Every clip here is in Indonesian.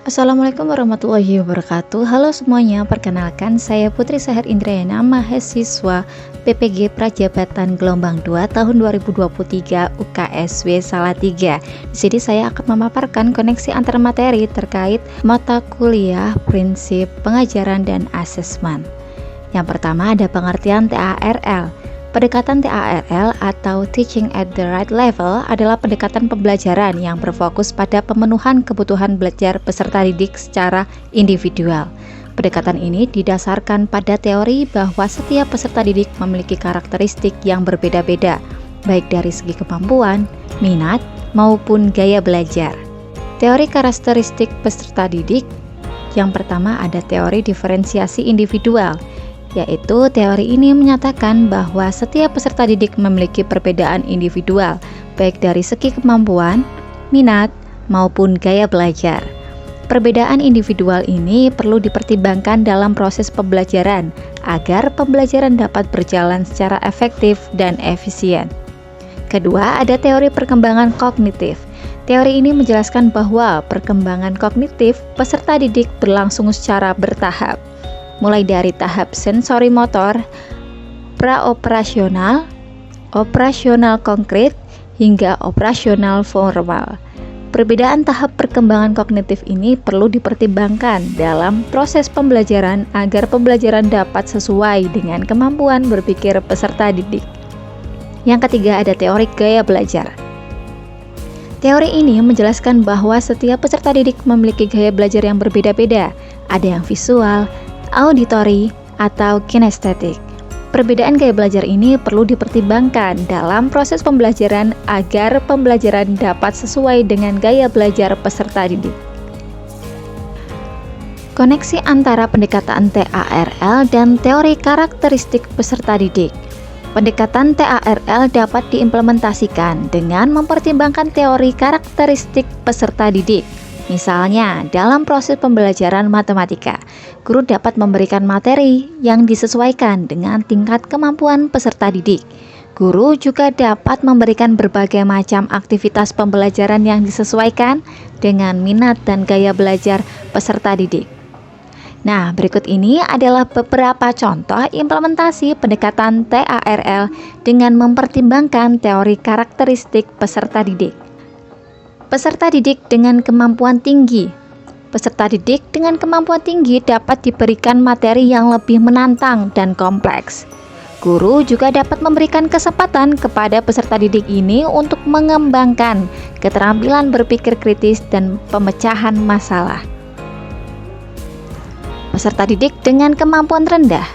Assalamualaikum warahmatullahi wabarakatuh. Halo semuanya, perkenalkan saya Putri Sahar Indrayana, mahasiswa PPG Prajabatan Gelombang 2 tahun 2023 UKSW Salatiga. Di sini saya akan memaparkan koneksi antar materi terkait mata kuliah, prinsip pengajaran dan asesmen. Yang pertama ada pengertian TARL. Pendekatan TARL atau Teaching at the Right Level adalah pendekatan pembelajaran yang berfokus pada pemenuhan kebutuhan belajar peserta didik secara individual. Pendekatan ini didasarkan pada teori bahwa setiap peserta didik memiliki karakteristik yang berbeda-beda, baik dari segi kemampuan, minat, maupun gaya belajar. Teori karakteristik peserta didik yang pertama ada teori diferensiasi individual, yaitu teori ini menyatakan bahwa setiap peserta didik memiliki perbedaan individual, baik dari segi kemampuan, minat, maupun gaya belajar. Perbedaan individual ini perlu dipertimbangkan dalam proses pembelajaran agar pembelajaran dapat berjalan secara efektif dan efisien. Kedua, ada teori perkembangan kognitif. Teori ini menjelaskan bahwa perkembangan kognitif peserta didik berlangsung secara bertahap, mulai dari tahap sensori motor, praoperasional, operasional konkret, hingga operasional formal. Perbedaan tahap perkembangan kognitif ini perlu dipertimbangkan dalam proses pembelajaran agar pembelajaran dapat sesuai dengan kemampuan berpikir peserta didik. Yang ketiga ada teori gaya belajar. Teori ini menjelaskan bahwa setiap peserta didik memiliki gaya belajar yang berbeda-beda, ada yang visual, auditori, atau kinestetik. Perbedaan gaya belajar ini perlu dipertimbangkan dalam proses pembelajaran agar pembelajaran dapat sesuai dengan gaya belajar peserta didik. Koneksi antara pendekatan TARL dan teori karakteristik peserta didik. Pendekatan TARL dapat diimplementasikan dengan mempertimbangkan teori karakteristik peserta didik. Misalnya, dalam proses pembelajaran matematika, guru dapat memberikan materi yang disesuaikan dengan tingkat kemampuan peserta didik. Guru juga dapat memberikan berbagai macam aktivitas pembelajaran yang disesuaikan dengan minat dan gaya belajar peserta didik. Nah, berikut ini adalah beberapa contoh implementasi pendekatan TARL dengan mempertimbangkan teori karakteristik peserta didik. Peserta didik dengan kemampuan tinggi. Peserta didik dengan kemampuan tinggi dapat diberikan materi yang lebih menantang dan kompleks. Guru juga dapat memberikan kesempatan kepada peserta didik ini untuk mengembangkan keterampilan berpikir kritis dan pemecahan masalah. Peserta didik dengan kemampuan rendah.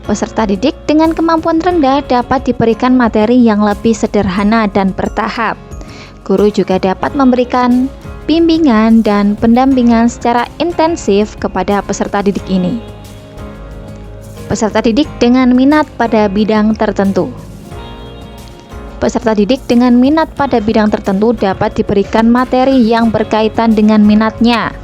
Peserta didik dengan kemampuan rendah dapat diberikan materi yang lebih sederhana dan bertahap. Guru juga dapat memberikan bimbingan dan pendampingan secara intensif kepada peserta didik ini. Peserta didik dengan minat pada bidang tertentu. Peserta didik dengan minat pada bidang tertentu dapat diberikan materi yang berkaitan dengan minatnya.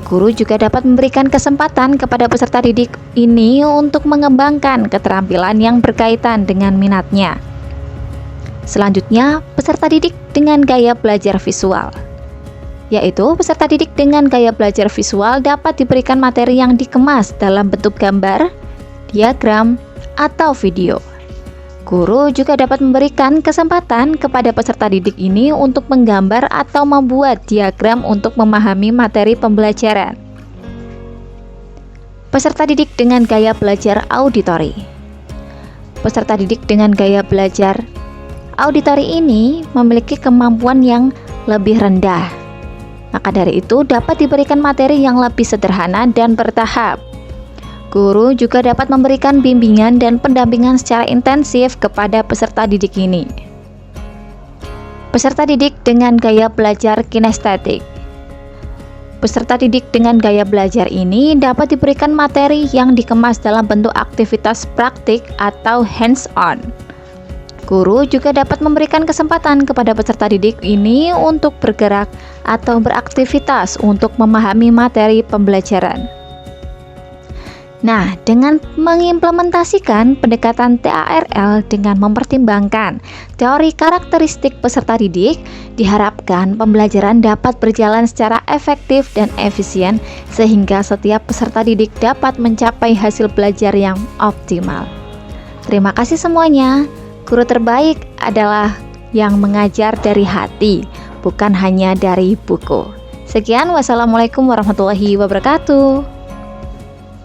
Guru juga dapat memberikan kesempatan kepada peserta didik ini untuk mengembangkan keterampilan yang berkaitan dengan minatnya. Selanjutnya, peserta didik dengan gaya belajar visual, yaitu peserta didik dengan gaya belajar visual dapat diberikan materi yang dikemas dalam bentuk gambar, diagram, atau video. Guru juga dapat memberikan kesempatan kepada peserta didik ini untuk menggambar atau membuat diagram untuk memahami materi pembelajaran. Peserta didik dengan gaya belajar auditori. Peserta didik dengan gaya belajar auditori ini memiliki kemampuan yang lebih rendah. Maka dari itu dapat diberikan materi yang lebih sederhana dan bertahap. Guru juga dapat memberikan bimbingan dan pendampingan secara intensif kepada peserta didik ini. Peserta didik dengan gaya belajar kinestetik. Peserta didik dengan gaya belajar ini dapat diberikan materi yang dikemas dalam bentuk aktivitas praktik atau hands-on. Guru juga dapat memberikan kesempatan kepada peserta didik ini untuk bergerak atau beraktivitas untuk memahami materi pembelajaran. Nah, dengan mengimplementasikan pendekatan TARL dengan mempertimbangkan teori karakteristik peserta didik, diharapkan pembelajaran dapat berjalan secara efektif dan efisien sehingga setiap peserta didik dapat mencapai hasil belajar yang optimal. Terima kasih semuanya. Guru terbaik adalah yang mengajar dari hati, bukan hanya dari buku. Sekian, wassalamualaikum warahmatullahi wabarakatuh.